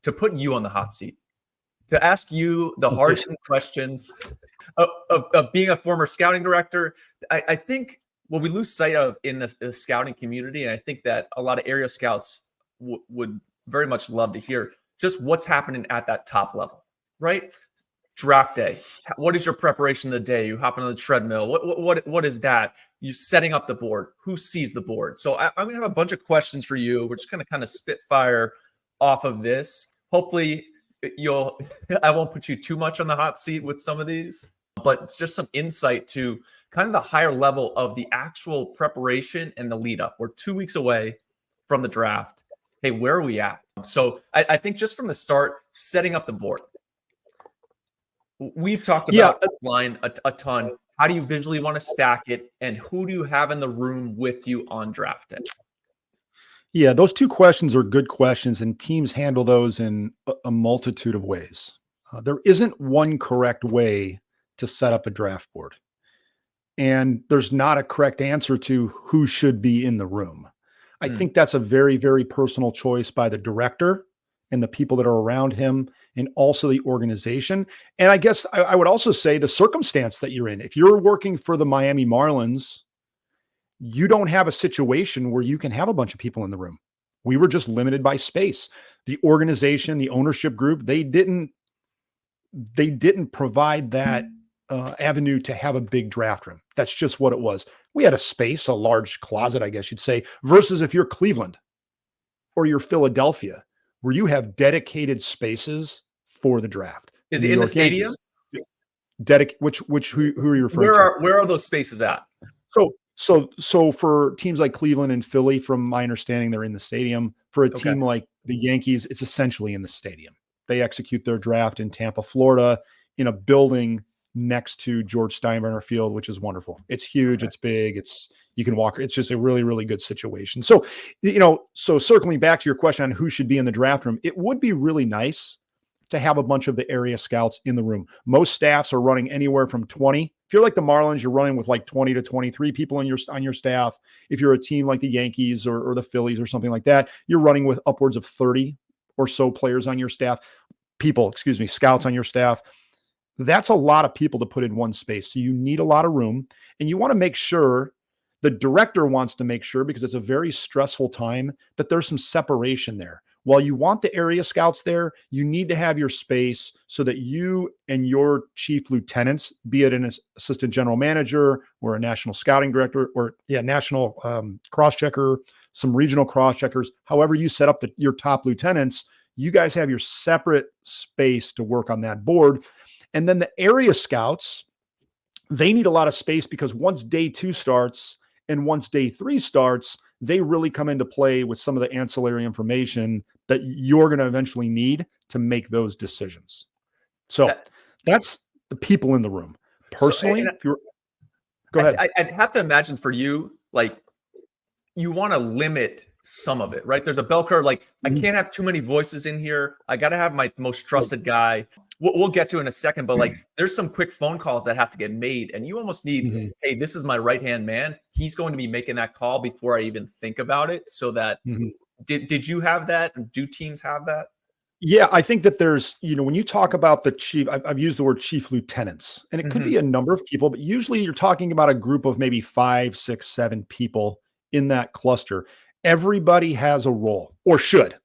to put you on the hot seat, to ask you the hard-hitting questions of being a former scouting director. I think what we lose sight of in the scouting community, and I think that a lot of area scouts would very much love to hear, just what's happening at that top level, right? Draft day. What is your preparation of the day? You hop on the treadmill. What is that? You setting up the board. Who sees the board? So I'm gonna have a bunch of questions for you. We're just gonna kind of spitfire off of this. Hopefully I won't put you too much on the hot seat with some of these, but it's just some insight to kind of the higher level of the actual preparation and the lead up. We're 2 weeks away from the draft. Hey, where are we at? So I think just from the start, setting up the board. We've talked about the line a ton. How do you visually want to stack it? And who do you have in the room with you on draft day? Yeah, those two questions are good questions, and teams handle those in a multitude of ways. There isn't one correct way to set up a draft board. And there's not a correct answer to who should be in the room. I think that's a very, very personal choice by the director and the people that are around him, and also the organization. And I guess I would also say the circumstance that you're in. If you're working for the Miami Marlins, you don't have a situation where you can have a bunch of people in the room. We were just limited by space. The organization, the ownership group, they didn't provide that avenue to have a big draft room. That's just what it was. We had a space, a large closet, I guess you'd say, versus if you're Cleveland or you're Philadelphia, where you have dedicated spaces for the draft. Is it in the stadium? Who are you referring to? Where are those spaces at? So for teams like Cleveland and Philly, from my understanding, they're in the stadium. For a team like the Yankees, it's essentially in the stadium. They execute their draft in Tampa, Florida, in a building next to George Steinbrenner Field, which is wonderful. It's huge. It's big. You can walk. It's just a really, really good situation. So, so circling back to your question on who should be in the draft room, it would be really nice to have a bunch of the area scouts in the room. Most staffs are running anywhere from 20. If you're like the Marlins, you're running with like 20 to 23 people on your staff. If you're a team like the Yankees or the Phillies or something like that, you're running with upwards of 30 or so players on your staff. Scouts on your staff. That's a lot of people to put in one space. So you need a lot of room, and you want to make sure, the director wants to make sure, because it's a very stressful time, that there's some separation there. While you want the area scouts there, you need to have your space so that you and your chief lieutenants, be it an assistant general manager or a national scouting director or national cross-checker, some regional cross-checkers, however you set up your top lieutenants, you guys have your separate space to work on that board. And then the area scouts, they need a lot of space, because once day 2 starts and once day 3 starts, they really come into play with some of the ancillary information that you're going to eventually need to make those decisions. So that's the people in the room. Personally, go ahead. I'd have to imagine for you, like, you want to limit some of it, right? There's a bell curve. Like, I can't have too many voices in here. I got to have my most trusted guy. We'll get to in a second, but like, there's some quick phone calls that have to get made, and you almost need, hey, this is my right-hand man. He's going to be making that call before I even think about it. So that, did you have that? Do teams have that? Yeah, I think that there's, when you talk about the chief, I've used the word chief lieutenants, and it could be a number of people, but usually you're talking about a group of maybe 5, 6, 7 people in that cluster. Everybody has a role, or should.